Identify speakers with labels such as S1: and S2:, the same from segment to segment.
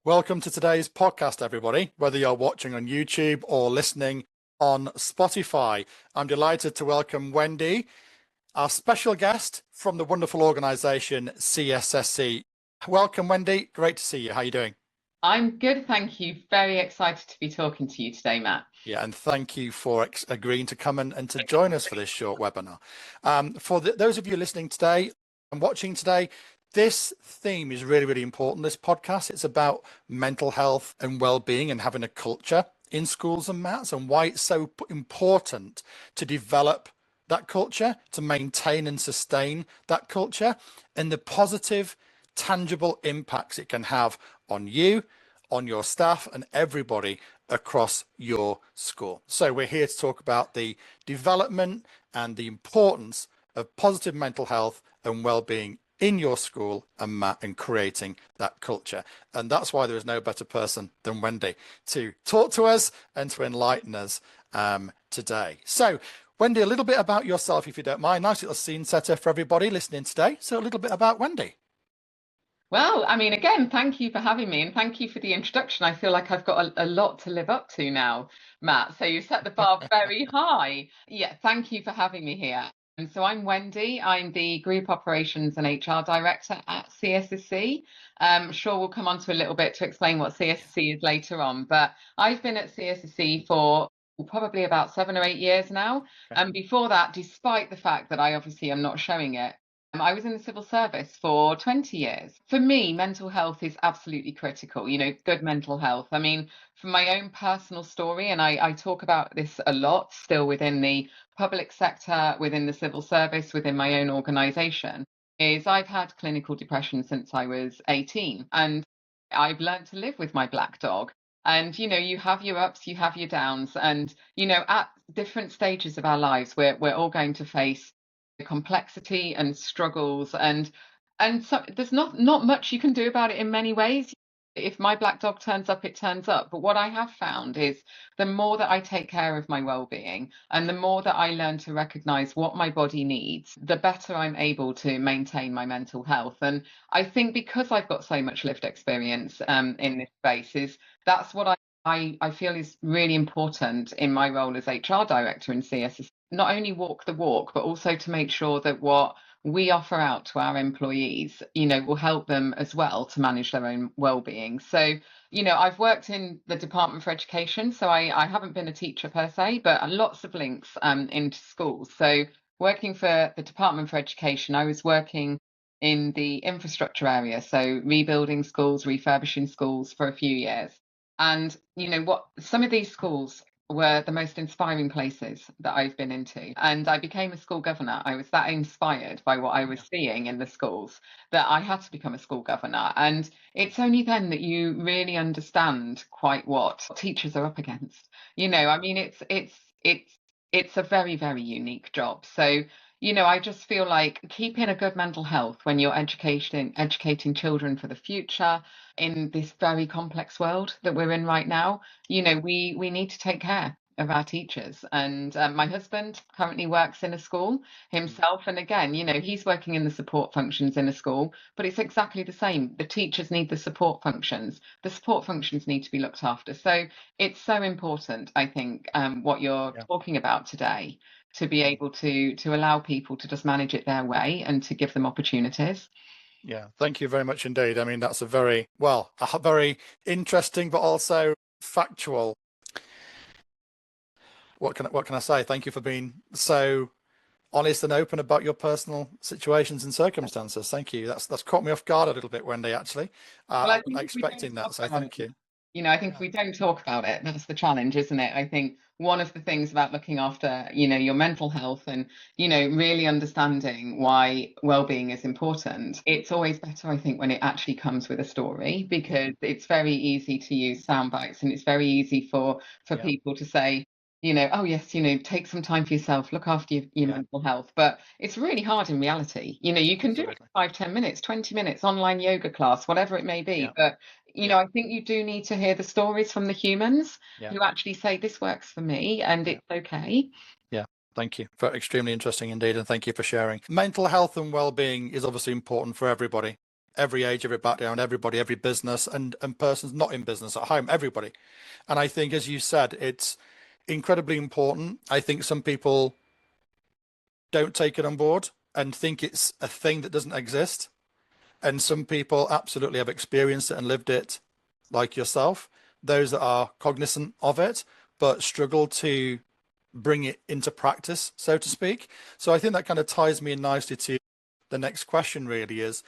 S1: Welcome to today's podcast, everybody, whether you're watching on YouTube or listening on Spotify. I'm delighted to welcome Wendy, our special guest from the wonderful organization CSSC. Welcome, Wendy. Great to see you. How are you doing?
S2: I'm good, thank you. Very excited to be talking to you today, Matt.
S1: Yeah, and thank you for agreeing to come and to join us for this short webinar. For those of you listening today and watching today, this theme is really, really important. This podcast, it's about mental health and well-being and having a culture in schools and Mats, and why it's so important to develop that culture, to maintain and sustain that culture, and the positive, tangible impacts it can have on you, on your staff, and everybody across your school. So we're here to talk about the development and the importance of positive mental health and well-being in your school and creating that culture. And that's why there is no better person than Wendy to talk to us and to enlighten us today. So Wendy, a little bit about yourself, if you don't mind. Nice little scene setter for everybody listening today. So a little bit about Wendy.
S2: Well, I mean, again, thank you for having me and thank you for the introduction. I feel like I've got a lot to live up to now, Matt. So you set the bar very high. Yeah, thank you for having me here. And so I'm Wendy. I'm the Group Operations and HR Director at CSSC. Sure, we'll come on to a little bit to explain what CSSC is later on, but I've been at CSSC for probably about 7 or 8 years now.
S1: Okay.
S2: And before that, despite the fact that I obviously am not showing it, I was in the civil service for 20 years. For me, mental health is absolutely critical, good mental health. I mean, from my own personal story, and I talk about this a lot still within the public sector, within the civil service, within my own organisation, is I've had clinical depression since I was 18. And I've learned to live with my black dog. And, you have your ups, you have your downs. And, at different stages of our lives, we're all going to face complexity and struggles and so there's not much you can do about it in many ways. If my black dog turns up, it turns up. But what I have found is the more that I take care of my well-being and the more that I learn to recognize what my body needs, the better I'm able to maintain my mental health. And I think because I've got so much lived experience in this space, that's what I feel is really important in my role as HR director in CSS. Not only walk the walk, but also to make sure that what we offer out to our employees, will help them as well to manage their own well-being. So, I've worked in the Department for Education, so I haven't been a teacher per se, but lots of links into schools. So working for the Department for Education, I was working in the infrastructure area, so rebuilding schools, refurbishing schools for a few years. And what some of these schools were the most inspiring places that I've been into. And I became a school governor. I was that inspired by what I was seeing in the schools that I had to become a school governor. And it's only then that you really understand quite what teachers are up against. I mean, it's a very, very unique job. So I just feel like keeping a good mental health when you're educating children for the future in this very complex world that we're in right now, we need to take care of our teachers. And my husband currently works in a school himself. And again, he's working in the support functions in a school, but it's exactly the same. The teachers need the support functions. The support functions need to be looked after. So it's so important, I think, what you're talking about today, to be able to allow people to just manage it their way and to give them opportunities.
S1: Yeah, thank you very much indeed. I mean, that's a very interesting, but also factual. What can I say? Thank you for being so honest and open about your personal situations and circumstances. Thank you. That's caught me off guard a little bit, Wendy, actually.
S2: Well,
S1: I wasn't expecting that, so thank you.
S2: I think if we don't talk about it, that's the challenge, isn't it? I think one of the things about looking after, your mental health and, really understanding why well-being is important, it's always better, I think, when it actually comes with a story, because it's very easy to use sound bites and it's very easy for people to say, oh yes, take some time for yourself, look after your mental health. But it's really hard in reality. You can do it for 5-10 minutes, 20 minutes, online yoga class, whatever it may be. But I think you do need to hear the stories from the humans who actually say this works for me and it's okay.
S1: Yeah, thank you. Extremely interesting indeed, and thank you for sharing. Mental health and well-being is obviously important for everybody every age, every background, everybody, every business, and persons not in business at home, everybody. And I think, as you said, it's incredibly important. I think some people don't take it on board and think it's a thing that doesn't exist. And some people absolutely have experienced it and lived it, like yourself. Those that are cognizant of it, but struggle to bring it into practice, so to speak. So I think that kind of ties me in nicely to the next question, really, is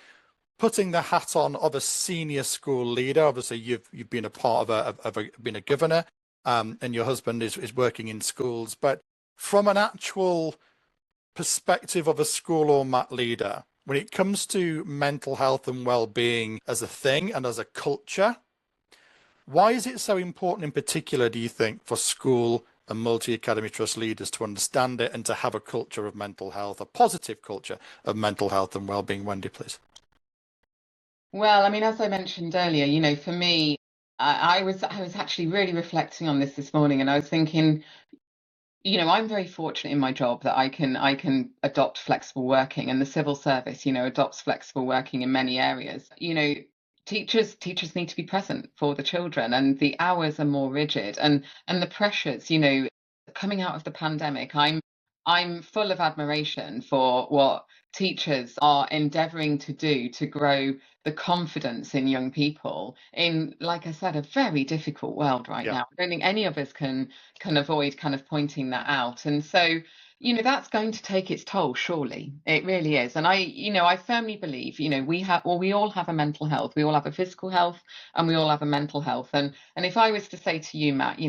S1: putting the hat on of a senior school leader. Obviously, you've been a part of been a governor, and your husband is working in schools. But from an actual perspective of a school or mat leader, when it comes to mental health and well-being as a thing and as a culture, why is it so important in particular, do you think, for school and multi-academy trust leaders to understand it and to have a culture of mental health, a positive culture of mental health and well-being? Wendy, please.
S2: Well, I mean, as I mentioned earlier, for me, I was actually really reflecting on this morning, and I was thinking, I'm very fortunate in my job that I can adopt flexible working, and the civil service, adopts flexible working in many areas. Teachers need to be present for the children, and the hours are more rigid, and the pressures, coming out of the pandemic, I'm full of admiration for what teachers are endeavoring to do to grow the confidence in young people in, like I said, a very difficult world right
S1: Yeah.
S2: now. I don't think any of us can avoid kind of pointing that out. And so, that's going to take its toll, surely. It really is. And I firmly believe, we all have a mental health. We all have a physical health, and we all have a mental health. And if I was to say to you, Matt,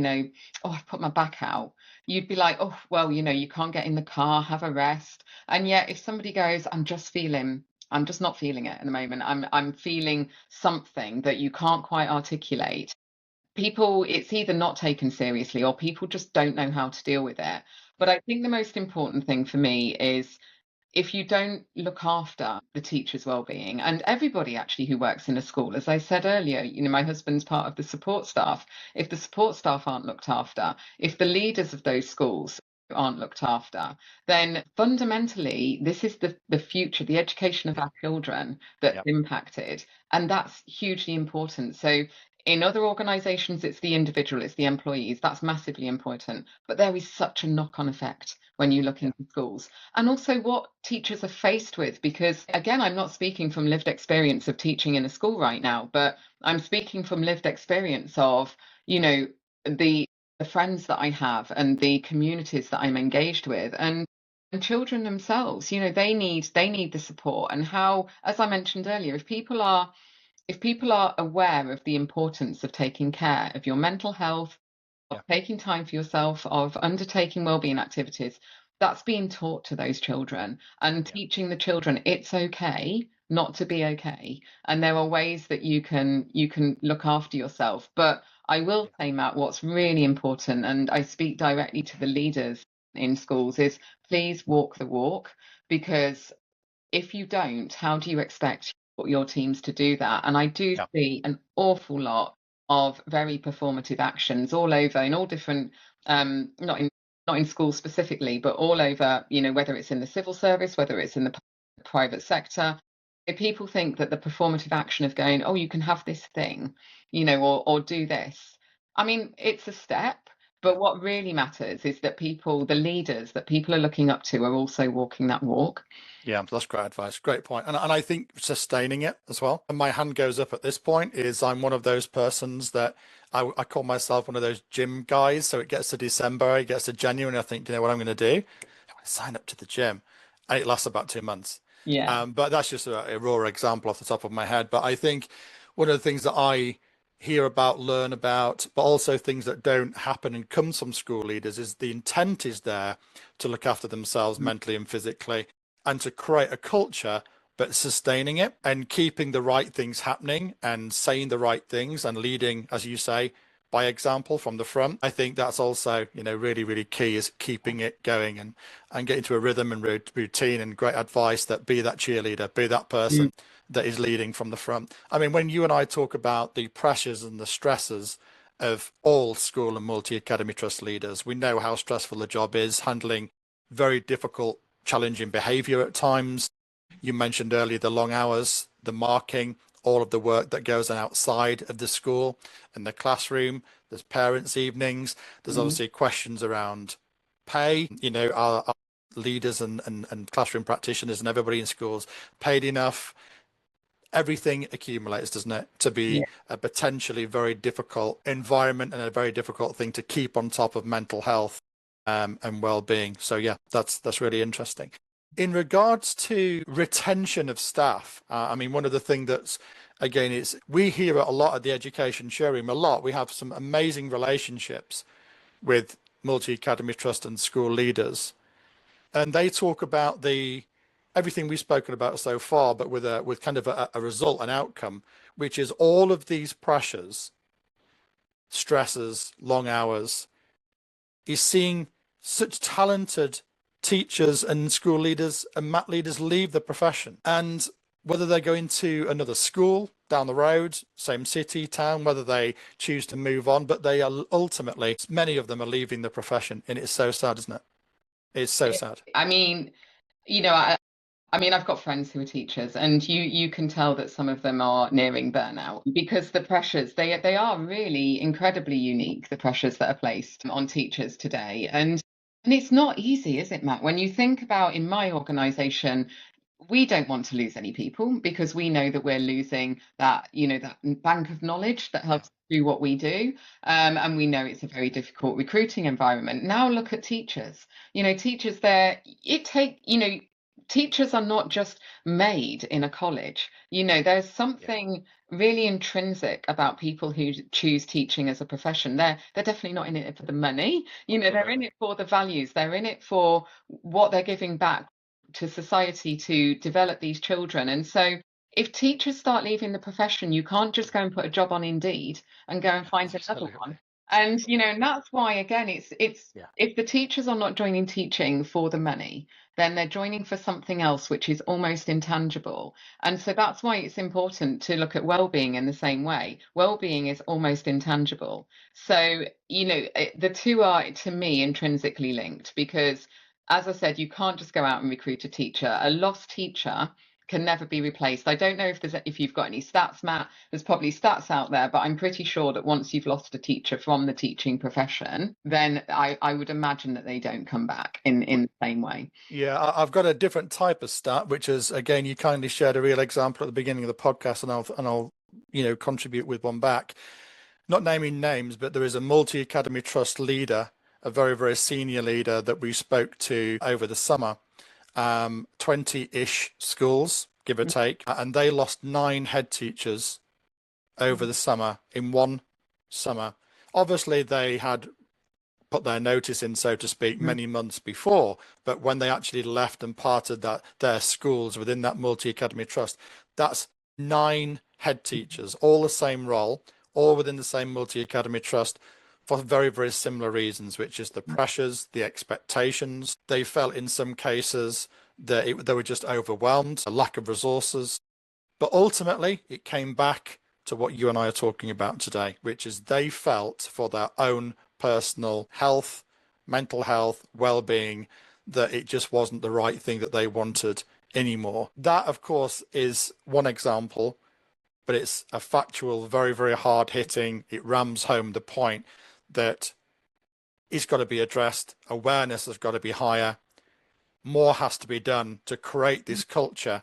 S2: oh, I've put my back out, you'd be like, oh, well, you can't get in the car, have a rest. And yet if somebody goes, I'm just not feeling it at the moment, I'm feeling something that you can't quite articulate, people, it's either not taken seriously or people just don't know how to deal with it. But I think the most important thing for me is, if you don't look after the teacher's well-being, and everybody actually who works in a school, as I said earlier, my husband's part of the support staff. If the support staff aren't looked after, if the leaders of those schools aren't looked after, then fundamentally this is the future, the education of our children that's
S1: Yep.
S2: impacted, and that's hugely important. So in other organizations, it's the individual, it's the employees. That's massively important. But there is such a knock-on effect when you look into schools. And also what teachers are faced with, because again, I'm not speaking from lived experience of teaching in a school right now, but I'm speaking from lived experience of, the friends that I have and the communities that I'm engaged with, and children themselves, they need the support. And how, as I mentioned earlier, if people are aware of the importance of taking care of your mental health, of taking time for yourself, of undertaking wellbeing activities, that's being taught to those children, and teaching the children it's okay not to be okay, and there are ways that you can look after yourself. But I will say, Matt, what's really important, and I speak directly to the leaders in schools, is please walk the walk, because if you don't, how do you expect your teams to do that? And I do see an awful lot of very performative actions all over, in all different, not in schools specifically, but all over, whether it's in the civil service, whether it's in the private sector. If people think that the performative action of going, oh, you can have this thing, or do this, I mean, it's a step. But what really matters is that the leaders that people are looking up to, are also walking that walk.
S1: Yeah, that's great advice. Great point. And I think sustaining it as well. And my hand goes up at this point, is I'm one of those persons that I call myself one of those gym guys. So it gets to December, it gets to January, and I think, do you know what I'm going to do? I'm going to sign up to the gym. And it lasts about 2 months.
S2: Yeah.
S1: But that's just a raw example off the top of my head. But I think one of the things that I hear about, learn about, but also things that don't happen and comes from school leaders, is the intent is there to look after themselves mentally and physically, and to create a culture, but sustaining it and keeping the right things happening and saying the right things and leading, as you say, by example from the front. I think that's also, really, really key, is keeping it going and getting to a rhythm and routine. And great advice, that be that cheerleader, be that person that is leading from the front. I mean, when you and I talk about the pressures and the stresses of all school and multi-academy trust leaders, we know how stressful the job is, handling very difficult, challenging behavior at times, You mentioned earlier the long hours, the marking, all of the work that goes on outside of the school and the classroom. There's parents' evenings. There's obviously questions around pay. Are leaders and classroom practitioners and everybody in schools paid enough? Everything accumulates, doesn't it, to be a potentially very difficult environment and a very difficult thing to keep on top of mental health and well-being. So yeah, that's really interesting. In regards to retention of staff, I mean, one of the things that's, again, we hear it a lot at the Education Showroom, a lot. We have some amazing relationships with multi-academy trust and school leaders, and they talk about everything we've spoken about so far, but with kind of a result, an outcome, which is all of these pressures, stresses, long hours, is seeing such talented teachers and school leaders and mat leaders leave the profession. And whether they go into another school down the road, same city, town, whether they choose to move on, but they are ultimately, many of them are leaving the profession. And it's so sad, isn't it? It's so sad.
S2: I mean, I've got friends who are teachers, and you can tell that some of them are nearing burnout because the pressures, they are really incredibly unique, the pressures that are placed on teachers today. And it's not easy, is it, Matt? When you think about, in my organization, we don't want to lose any people because we know that we're losing that, that bank of knowledge that helps do what we do. And we know it's a very difficult recruiting environment. Now look at teachers. Teachers teachers are not just made in a college. There's something really intrinsic about people who choose teaching as a profession. They're definitely not in it for the money. They're in it for the values. They're in it for what they're giving back to society to develop these children. And so if teachers start leaving the profession, you can't just go and put a job on Indeed and go and find another one. And and that's why, again, it's if the teachers are not joining teaching for the money, then they're joining for something else which is almost intangible. And so that's why it's important to look at well-being in the same way. Well-being is almost intangible. So the two are, to me, intrinsically linked, because, as I said, you can't just go out and recruit a teacher. A lost teacher can never be replaced. I don't know if you've got any stats, Matt. There's probably stats out there, but I'm pretty sure that once you've lost a teacher from the teaching profession, then I would imagine that they don't come back in the same way.
S1: Yeah, I've got a different type of stat, which is, again, you kindly shared a real example at the beginning of the podcast, and I'll contribute with one back. Not naming names, but there is a multi-academy trust leader, a very, very senior leader that we spoke to over the summer, 20-ish schools, give or take, and they lost 9 head teachers over the summer, in one summer. Obviously, they had put their notice in, so to speak, many months before, but when they actually left and parted their schools within that multi-academy trust, that's 9 head teachers, all the same role, all within the same multi-academy trust, for very, very similar reasons, which is the pressures, the expectations. They felt in some cases that they were just overwhelmed, a lack of resources. But ultimately, it came back to what you and I are talking about today, which is they felt for their own personal health, mental health, well-being, that it just wasn't the right thing that they wanted anymore. That, of course, is one example, but it's a factual, very, very hard hitting. It rams home the point that it's got to be addressed. Awareness has got to be higher. More has to be done to create this culture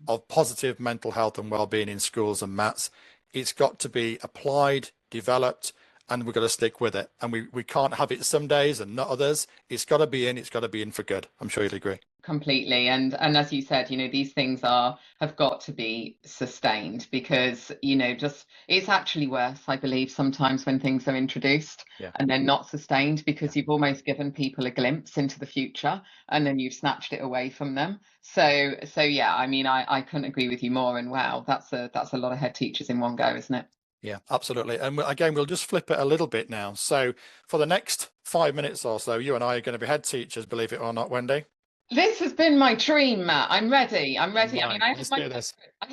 S1: of positive mental health and well-being in schools and mats. It's got to be applied, developed, and we've got to stick with it. And we can't have it some days and not others. It's got to be in. It's got to be in for good. I'm sure you'll agree.
S2: Completely. And as you said, these things have got to be sustained, because just it's actually worse, I believe, sometimes when things are introduced and they're not sustained, because you've almost given people a glimpse into the future and then you've snatched it away from them. So yeah, I mean, I couldn't agree with you more. And wow, that's a lot of head teachers in one go, isn't it?
S1: Yeah, absolutely. And again, we'll just flip it a little bit now. So for the next 5 minutes or so, you and I are going to be head teachers, believe it or not, Wendy.
S2: This has been my dream, Matt. I'm ready. I mean, I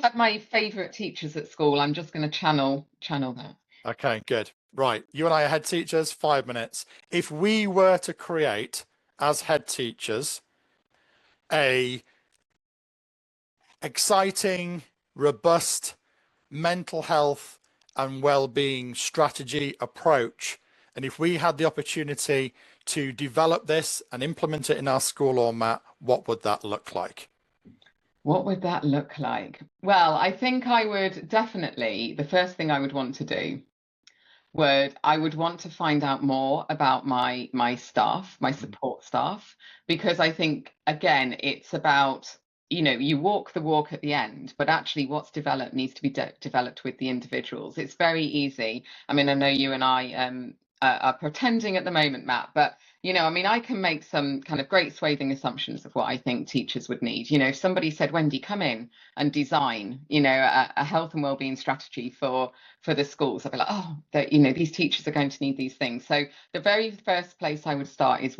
S2: have my favourite teachers at school. I'm just going to channel that.
S1: Okay, good. Right. You and I are head teachers, 5 minutes. If we were to create, as head teachers, a exciting, robust mental health and well-being strategy approach. And if we had the opportunity to develop this and implement it in our school, or Matt, what would that look like?
S2: What would that look like? Well, I think I would definitely, the first thing I would want to do I would want to find out more about my staff, my support staff, because I think again it's about, you walk the walk at the end, but actually what's developed needs to be developed with the individuals. It's very easy. I mean, I know you and I are pretending at the moment, Matt, but I mean, I can make some kind of great swathing assumptions of what I think teachers would need. If somebody said, Wendy, come in and design, a health and wellbeing strategy for the schools, I'd be like, oh, these teachers are going to need these things. So the very first place I would start is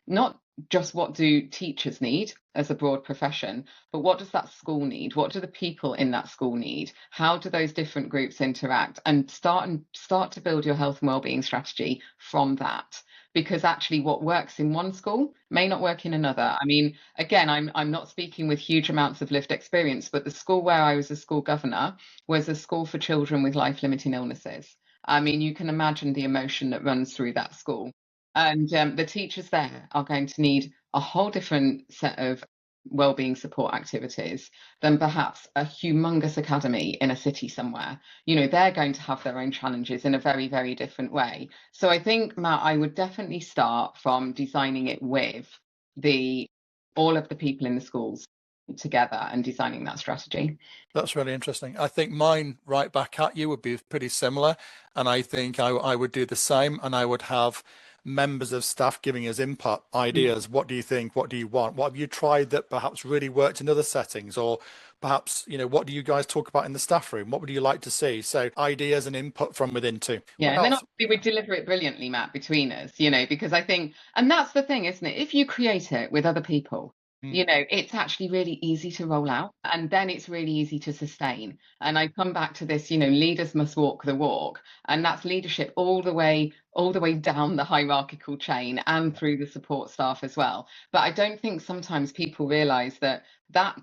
S2: not just what do teachers need as a broad profession, but what does that school need? What do the people in that school need? How do those different groups interact? And start to build your health and wellbeing strategy from that. Because actually what works in one school may not work in another. I mean, again, I'm not speaking with huge amounts of lived experience, but the school where I was a school governor was a school for children with life-limiting illnesses. I mean, you can imagine the emotion that runs through that school. And the teachers there are going to need a whole different set of wellbeing support activities than perhaps a humongous academy in a city somewhere. They're going to have their own challenges in a very, very different way. So I think, Matt, I would definitely start from designing it with all of the people in the schools together and designing that strategy.
S1: That's really interesting. I think mine right back at you would be pretty similar. And I think I would do the same. And I would have members of staff giving us input, ideas. What do you think? What do you want? What have you tried that perhaps really worked in other settings? Or perhaps, what do you guys talk about in the staff room? What would you like to see? So ideas and input from within too.
S2: Yeah,
S1: What
S2: and then
S1: else?
S2: obviously we deliver it brilliantly, Matt, between us, because I think, and that's the thing, isn't it? If you create it with other people, it's actually really easy to roll out, and then it's really easy to sustain. And I come back to this, leaders must walk the walk, and that's leadership all the way down the hierarchical chain and through the support staff as well. But I don't think sometimes people realize that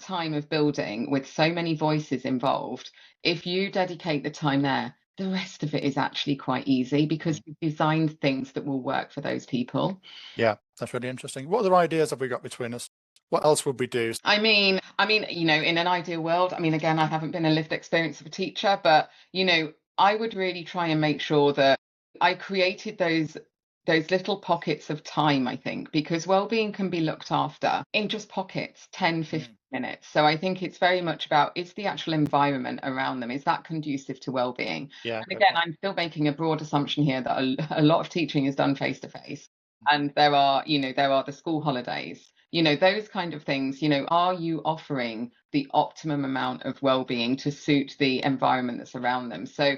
S2: time of building with so many voices involved, if you dedicate the time there, the rest of it is actually quite easy because you've designed things that will work for those people.
S1: Yeah, that's really interesting. What other ideas have we got between us? What else would we do?
S2: I mean, in an ideal world, I mean, again, I haven't been a lived experience of a teacher, but, I would really try and make sure that I created those little pockets of time, I think, because well-being can be looked after in just pockets, 10, 15 minutes. So I think it's very much about, is the actual environment around them, is that conducive to well-being?
S1: Yeah.
S2: And again, I'm still making a broad assumption here that a lot of teaching is done face-to-face. And there are the school holidays, those kind of things. Are you offering the optimum amount of well-being to suit the environment that's around them? So,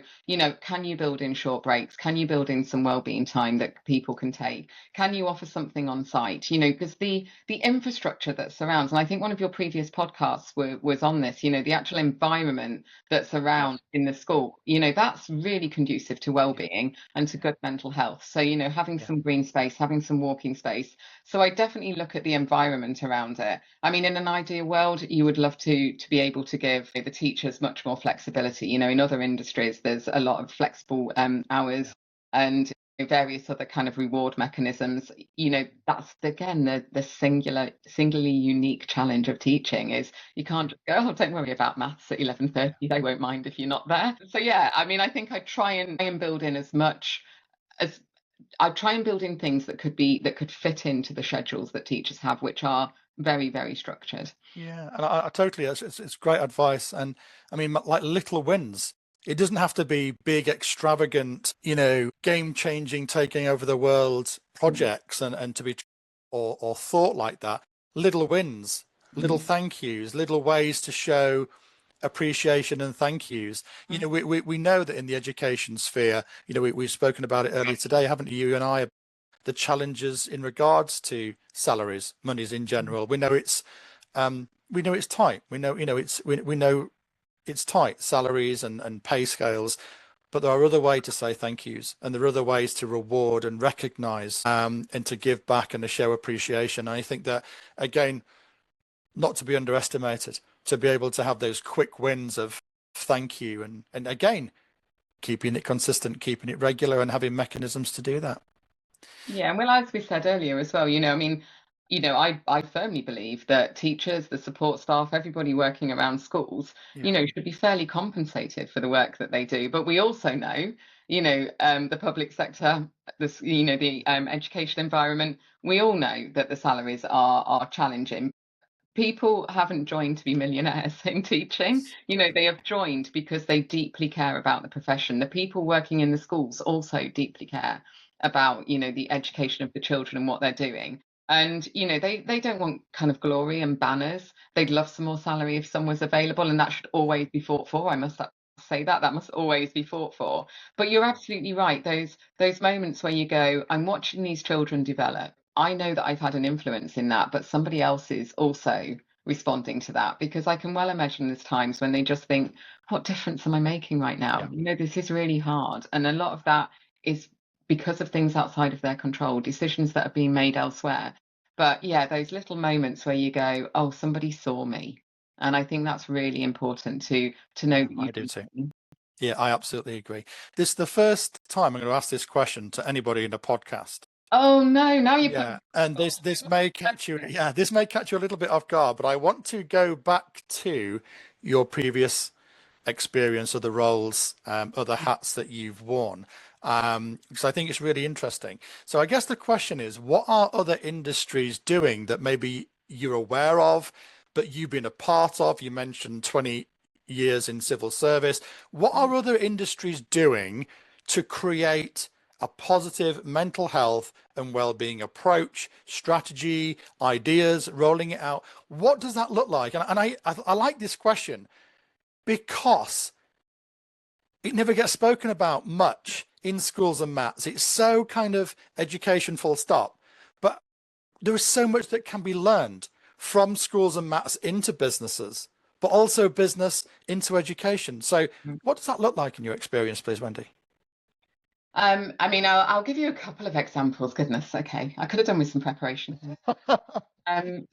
S2: can you build in short breaks? Can you build in some well-being time that people can take? Can you offer something on site? Because the infrastructure that surrounds, and I think one of your previous podcasts was on this, the actual environment that's around in the school, that's really conducive to well-being and to good mental health. So, having some green space, having some walking space. So I definitely look at the environment around it. I mean, in an ideal world, you would love to be able to give the teachers much more flexibility. In other industries, there's a lot of flexible hours and various other kind of reward mechanisms. That's again the singularly unique challenge of teaching is you can't just go, oh, don't worry about maths at 11:30, they won't mind if you're not there. So yeah, I mean, I think I try and build in as much as I try and build in things that could fit into the schedules that teachers have, which are very, very structured.
S1: Yeah, and I totally, it's great advice. And I mean, like little wins. It doesn't have to be big, extravagant, game-changing, taking over the world projects and to be or thought like that. Little wins, little thank yous, little ways to show appreciation and thank yous. We know that in the education sphere, we've spoken about it earlier today, haven't you and I, the challenges in regards to salaries, monies in general. We know it's tight. We know it's tight, salaries and pay scales, but there are other ways to say thank yous, and there are other ways to reward and recognize and to give back and to show appreciation. And I think that, again, not to be underestimated, to be able to have those quick wins of thank you, and again, keeping it consistent, keeping it regular, and having mechanisms to do that.
S2: Yeah, and well, as we said earlier as well, I mean, I firmly believe that teachers, the support staff, everybody working around schools,
S1: Yeah.
S2: should be fairly compensated for the work that they do. But we also know, the public sector, the education environment, we all know that the salaries are challenging. People haven't joined to be millionaires in teaching. They have joined because they deeply care about the profession. The people working in the schools also deeply care about, the education of the children and what they're doing. And, they don't want kind of glory and banners. They'd love some more salary if some was available, and that should always be fought for. I must say that must always be fought for. But you're absolutely right. Those moments where you go, I'm watching these children develop. I know that I've had an influence in that, but somebody else is also responding to that, because I can well imagine there's times when they just think, what difference am I making right now?
S1: Yeah.
S2: This is really hard. And a lot of that is because of things outside of their control, decisions that are being made elsewhere. But yeah, those little moments where you go, oh, somebody saw me. And I think that's really important to know
S1: Yeah,
S2: that
S1: I do too. Yeah, I absolutely agree. This is the first time I'm going to ask this question to anybody in a podcast.
S2: Oh no, now you put.
S1: Yeah, and this may catch you. Yeah, this may catch you a little bit off guard, but I want to go back to your previous experience of the roles, other hats that you've worn, because I think it's really interesting. So I guess the question is, what are other industries doing that maybe you're aware of, but you've been a part of? You mentioned 20 years in civil service. What are other industries doing to create a positive mental health and well-being approach, strategy, ideas, rolling it out? What does that look like? And I like this question because it never gets spoken about much in schools and maths. It's so kind of education full stop. But there is so much that can be learned from schools and maths into businesses, but also business into education. So what does that look like in your experience, please, Wendy?
S2: I mean, I'll give you a couple of examples. Goodness, okay. I could have done with some preparation. Um,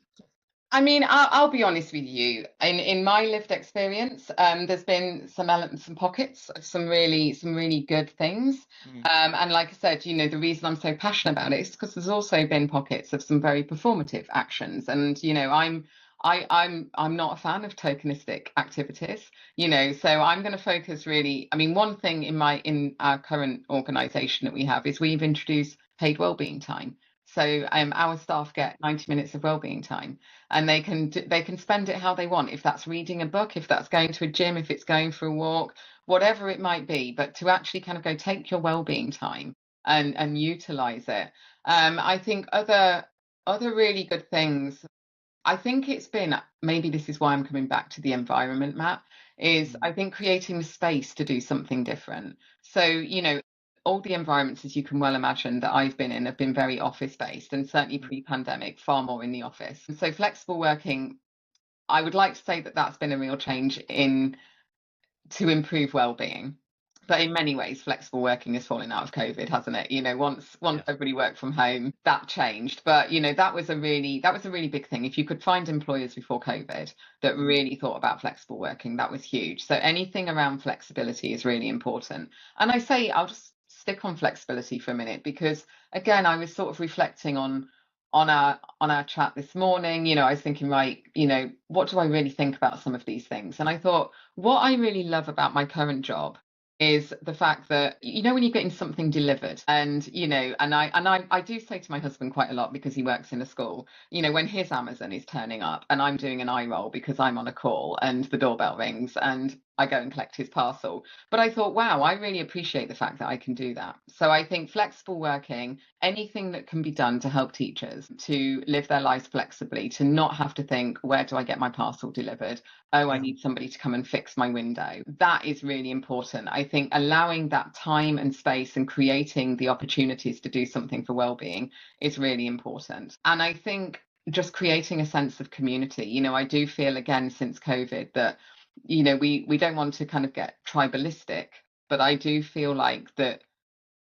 S2: I mean, I'll be honest with you. In my lived experience, there's been some elements, some pockets of some really good things. And like I said, the reason I'm so passionate about it is because there's also been pockets of some very performative actions. And I'm not a fan of tokenistic activities. So I'm going to focus really. I mean, one thing in our current organisation that we have is we've introduced paid wellbeing time. So our staff get 90 minutes of wellbeing time, and they can spend it how they want. If that's reading a book, if that's going to a gym, if it's going for a walk, whatever it might be, but to actually kind of go take your wellbeing time and utilize it. I think other really good things. I think it's been, maybe this is why I'm coming back to the environment, Matt, is I think creating the space to do something different. So, all the environments, as you can well imagine, that I've been in have been very office based, and certainly pre-pandemic, far more in the office. And so flexible working, I would like to say that that's been a real change to improve well-being. But in many ways, flexible working has fallen out of COVID, hasn't it? Once
S1: Yeah.
S2: everybody worked from home, that changed. But that was a really big thing. If you could find employers before COVID that really thought about flexible working, that was huge. So anything around flexibility is really important. And I'll just stick on flexibility for a minute, because again, I was sort of reflecting on our chat this morning. I was thinking, right, what do I really think about some of these things? And I thought, what I really love about my current job is the fact that, when you're getting something delivered, and I do say to my husband quite a lot, because he works in a school, when his Amazon is turning up and I'm doing an eye roll because I'm on a call and the doorbell rings and I go and collect his parcel. But I thought, wow, I really appreciate the fact that I can do that. So I think flexible working, anything that can be done to help teachers to live their lives flexibly, to not have to think, where do I get my parcel delivered? Oh, I need somebody to come and fix my window. That is really important. I think allowing that time and space and creating the opportunities to do something for well-being is really important. And I think just creating a sense of community. I do feel, again, since COVID, that we don't want to kind of get tribalistic, but I do feel like that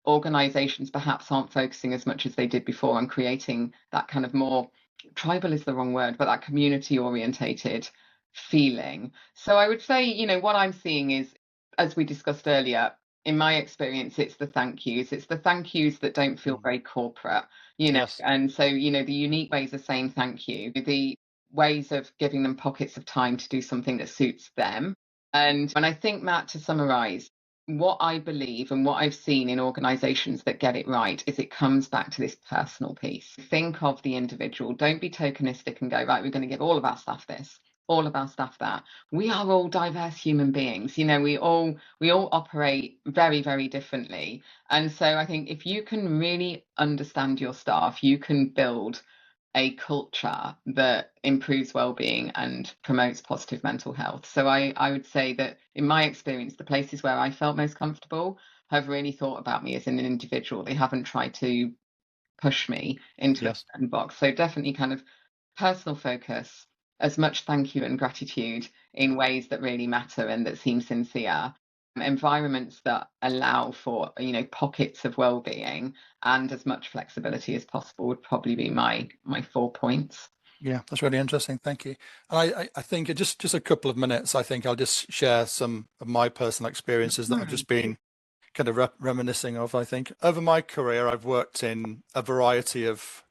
S2: organizations perhaps aren't focusing as much as they did before on creating that kind of more, tribal is the wrong word, but that community orientated feeling. So I would say, you know, what I'm seeing is, as we discussed earlier, in my experience, it's the thank yous. It's the thank yous that don't feel very corporate, you know.
S1: Yes.
S2: And so, you know, the unique ways of saying thank you, the ways of giving them pockets of time to do something that suits them. And I think, Matt, to summarize, what I believe and what I've seen in organizations that get it right is it comes back to this personal piece. Think of the individual. Don't be tokenistic and go, right, we're going to give all of our staff this, all of our staff that. We are all diverse human beings. You know, we all operate very, very differently. And so I think if you can really understand your staff, you can build a culture that improves well-being and promotes positive mental health. So I would say that in my experience, the places where I felt most comfortable have really thought about me as an individual. They haven't tried to push me into a
S1: Yes.
S2: certain box. So definitely kind of personal focus, as much thank you and gratitude in ways that really matter and that seem sincere. Environments that allow for, you know, pockets of well-being and as much flexibility as possible would probably be my 4 points.
S1: Yeah, that's really interesting. Thank you. And I think in just a couple of minutes, I think I'll just share some of my personal experiences that I've just been kind of reminiscing of. I think over my career, I've worked in a variety of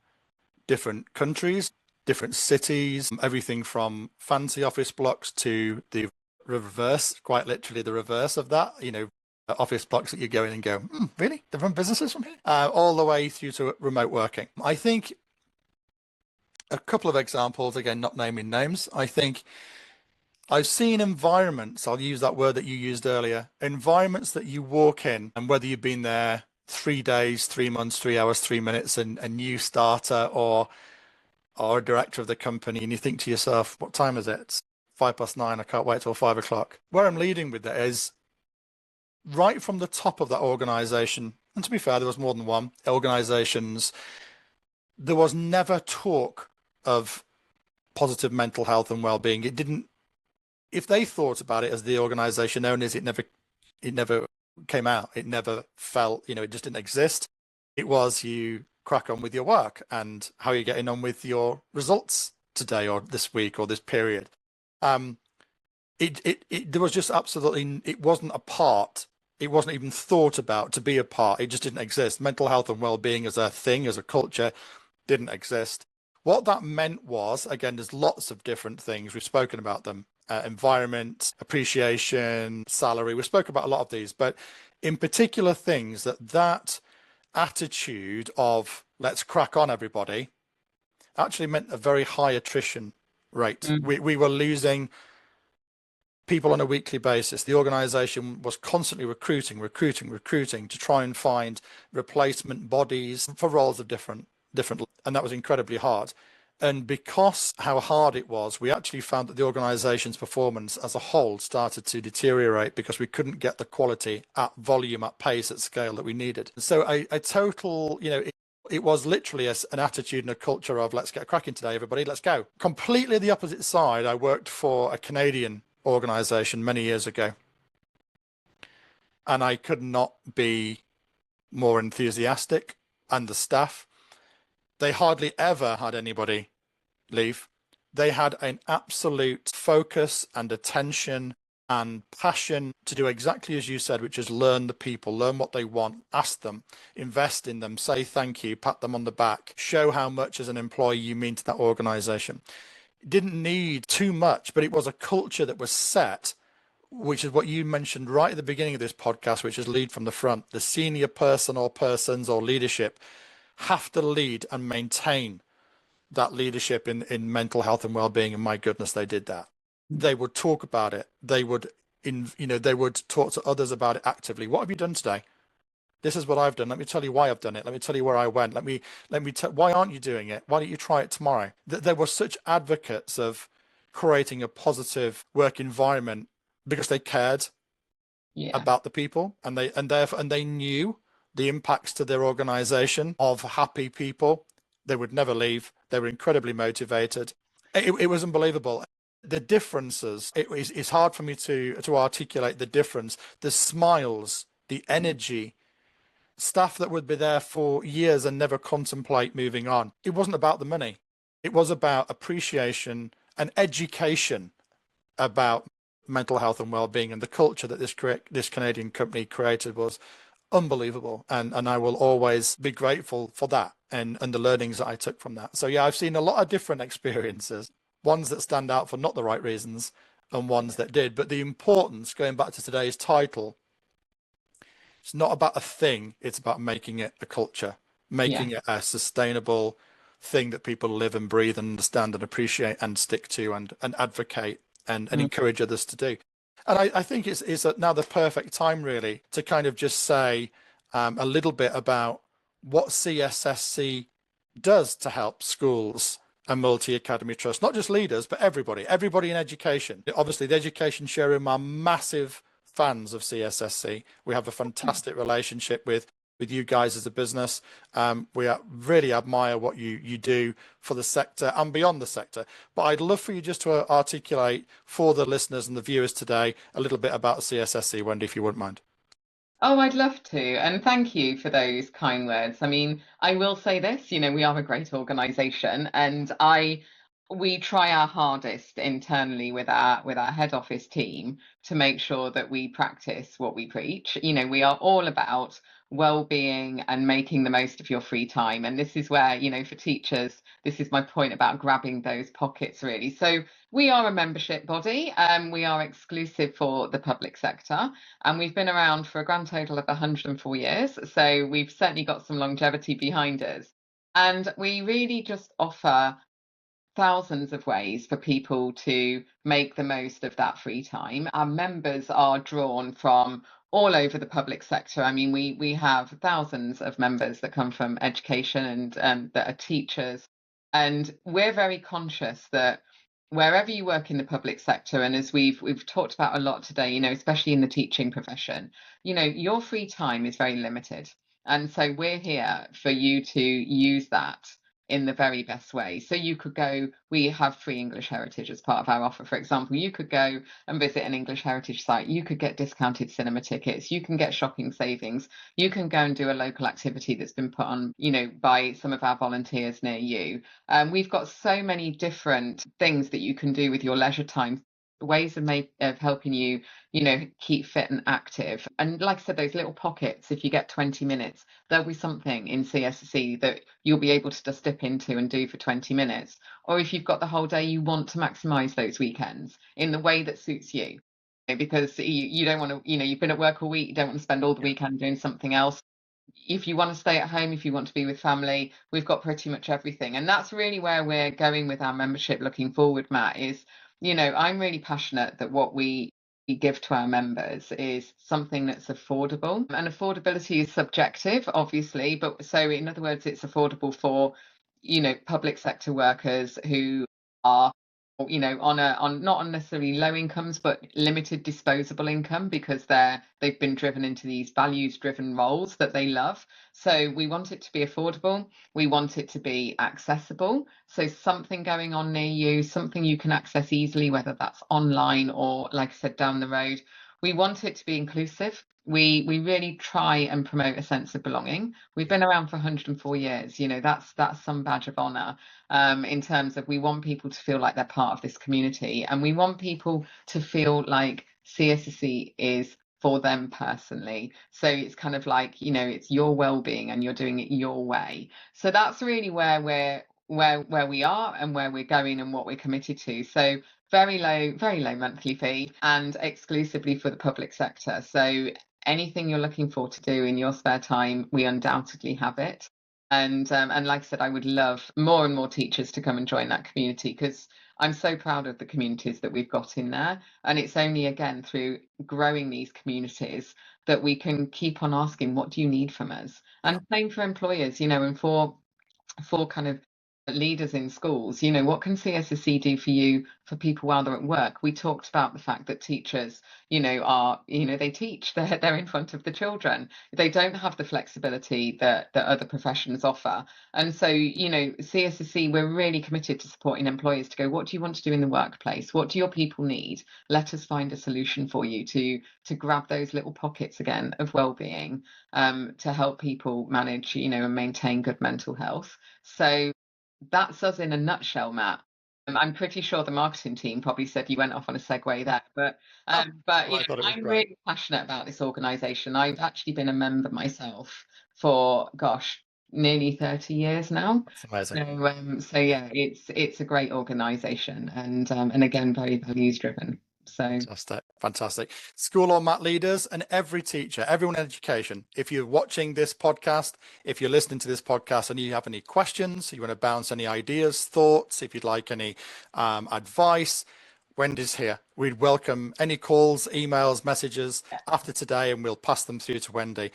S1: different countries, different cities, everything from fancy office blocks to the reverse, quite literally the reverse of that, you know, office blocks that you go in and go, really? They run businesses from here? All the way through to remote working. I think a couple of examples, again, not naming names. I think I've seen environments, I'll use that word that you used earlier, environments that you walk in, and whether you've been there 3 days, 3 months, 3 hours, 3 minutes, and a new starter or a director of the company, and you think to yourself, what time is it? It's 9:05. I can't wait till 5 o'clock. Where I'm leading with that is right from the top of that organization, and to be fair, there was more than one organizations, there was never talk of positive mental health and well-being. It didn't, if they thought about it as the organization owners, it never came out. It never felt, you know, it just didn't exist. It was you crack on with your work and how are you getting on with your results today or this week or this period. There was just absolutely, it wasn't a part. It wasn't even thought about to be a part. It just didn't exist. Mental health and well-being as a thing, as a culture, didn't exist. What that meant was, again, there's lots of different things. We've spoken about them. Environment, appreciation, salary. We spoke about a lot of these, but in particular things that attitude of let's crack on everybody actually meant a very high attrition rate. We were losing people on a weekly basis. The organization was constantly recruiting to try and find replacement bodies for roles of different, and that was incredibly hard. And because how hard it was, we actually found that the organization's performance as a whole started to deteriorate because we couldn't get the quality at volume, at pace, at scale that we needed. So a total, you know, it was literally an attitude and a culture of let's get cracking today, everybody, let's go. Completely the opposite side, I worked for a Canadian organization many years ago. And I could not be more enthusiastic. And the staff, they hardly ever had anybody leave. They had an absolute focus and attention and passion to do exactly as you said, which is learn the people, learn what they want, ask them, invest in them, say thank you, pat them on the back, show how much as an employee you mean to that organization. It didn't need too much, but it was a culture that was set, which is what you mentioned right at the beginning of this podcast, which is lead from the front. The senior person or persons or leadership have to lead and maintain that leadership in mental health and well-being, and my goodness, they did that. They would talk about it. They would they would talk to others about it actively. What have you done today? This is what I've done. Let me tell you why I've done it. Let me tell you where I went. Let me why aren't you doing it? Why don't you try it tomorrow? There were such advocates of creating a positive work environment because they cared about the people, and they knew the impacts to their organization of happy people. They would never leave. They were incredibly motivated. It was unbelievable. The differences, it's hard for me to articulate the difference. The smiles, the energy, staff that would be there for years and never contemplate moving on. It wasn't about the money. It was about appreciation and education about mental health and well-being, and the culture that this Canadian company created was unbelievable, and I will always be grateful for that and the learnings that I took from that. So yeah, I've seen a lot of different experiences, ones that stand out for not the right reasons and ones that did. But the importance, going back to today's title, it's not about a thing, it's about making it a culture,
S2: Yeah.
S1: making it a sustainable thing that people live and breathe and understand and appreciate and stick to and advocate and
S2: Mm.
S1: encourage others to do. And I think it's now the perfect time really to kind of just say a little bit about what CSSC does to help schools and multi-academy trusts, not just leaders, but everybody in education. Obviously, the Education Showroom are massive fans of CSSC. We have a fantastic relationship with you guys as a business. We really admire what you do for the sector and beyond the sector. But I'd love for you just to articulate for the listeners and the viewers today a little bit about CSSC, Wendy, if you wouldn't mind.
S2: Oh, I'd love to. And thank you for those kind words. I mean, I will say this, we are a great organization, and we try our hardest internally with our head office team to make sure that we practice what we preach. We are all about well-being and making the most of your free time. And this is where, for teachers, this is my point about grabbing those pockets really. So we are a membership body, we are exclusive for the public sector. And we've been around for a grand total of 104 years. So we've certainly got some longevity behind us. And we really just offer thousands of ways for people to make the most of that free time. Our members are drawn from all over the public sector. I mean, we have thousands of members that come from education and that are teachers. And we're very conscious that wherever you work in the public sector, and as we've talked about a lot today, especially in the teaching profession, your free time is very limited. And so we're here for you to use that in the very best way. So you could go, we have free English Heritage as part of our offer. For example, you could go and visit an English Heritage site. You could get discounted cinema tickets. You can get shopping savings. You can go and do a local activity that's been put on, by some of our volunteers near you. We've got so many different things that you can do with your leisure time, ways of helping you, keep fit and active. And like I said, those little pockets, if you get 20 minutes, there'll be something in CSC that you'll be able to just dip into and do for 20 minutes. Or if you've got the whole day, you want to maximize those weekends in the way that suits you. Because you don't want to, you've been at work all week, you don't want to spend all the weekend doing something else. If you want to stay at home, if you want to be with family, we've got pretty much everything. And that's really where we're going with our membership looking forward, Matt, is, I'm really passionate that what we give to our members is something that's affordable. And affordability is subjective, obviously, but so in other words, it's affordable for, public sector workers who are on not on necessarily low incomes, but limited disposable income, because they've been driven into these values driven roles that they love. So we want it to be affordable, we want it to be accessible, so something going on near you, something you can access easily, whether that's online or, like I said, down the road. We want it to be inclusive. We really try and promote a sense of belonging. We've been around for 104 years. That's some badge of honor, in terms of, we want people to feel like they're part of this community, and we want people to feel like CSSC is for them personally. So it's kind of like, it's your well-being and you're doing it your way. So that's really where we are and where we're going and what we're committed to. So very low monthly fee, and exclusively for the public sector. So anything you're looking for to do in your spare time, we undoubtedly have it. And like I said, I would love more and more teachers to come and join that community, because I'm so proud of the communities that we've got in there. And it's only, again, through growing these communities that we can keep on asking, what do you need from us?
S1: Yeah.
S2: And same for employers, and for kind of leaders in schools, what can CSSC do for you, for people while they're at work? We talked about the fact that teachers, are, they teach, they're in front of the children. They don't have the flexibility that other professions offer. And so, CSSC, we're really committed to supporting employers to go, what do you want to do in the workplace? What do your people need? Let us find a solution for you to grab those little pockets again of well-being, to help people manage, and maintain good mental health. So that's us in a nutshell, Matt. I'm pretty sure the marketing team probably said you went off on a segue there, but
S1: Oh,
S2: you
S1: I
S2: know,
S1: thought it was
S2: I'm
S1: great.
S2: really passionate about this organisation. I've actually been a member myself for, gosh, nearly 30 years now.
S1: That's amazing.
S2: So yeah, it's a great organisation, and again, very values driven. So
S1: Fantastic. School or mat leaders and every teacher, everyone in education, if you're watching this podcast, if you're listening to this podcast and you have any questions, you want to bounce any ideas, thoughts, if you'd like any advice, Wendy's here. We'd welcome any calls, emails, messages after today, and we'll pass them through to Wendy.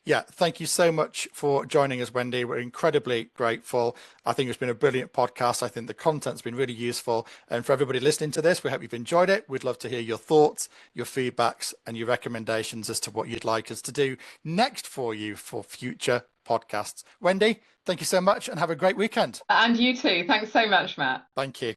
S1: Yeah, thank you so much for joining us, Wendy. We're incredibly grateful. I think it's been a brilliant podcast. I think the content's been really useful. And for everybody listening to this, we hope you've enjoyed it. We'd love to hear your thoughts, your feedbacks, and your recommendations as to what you'd like us to do next for you for future podcasts. Wendy, thank you so much and have a great weekend.
S2: and you too. Thanks so much, Matt.
S1: Thank you.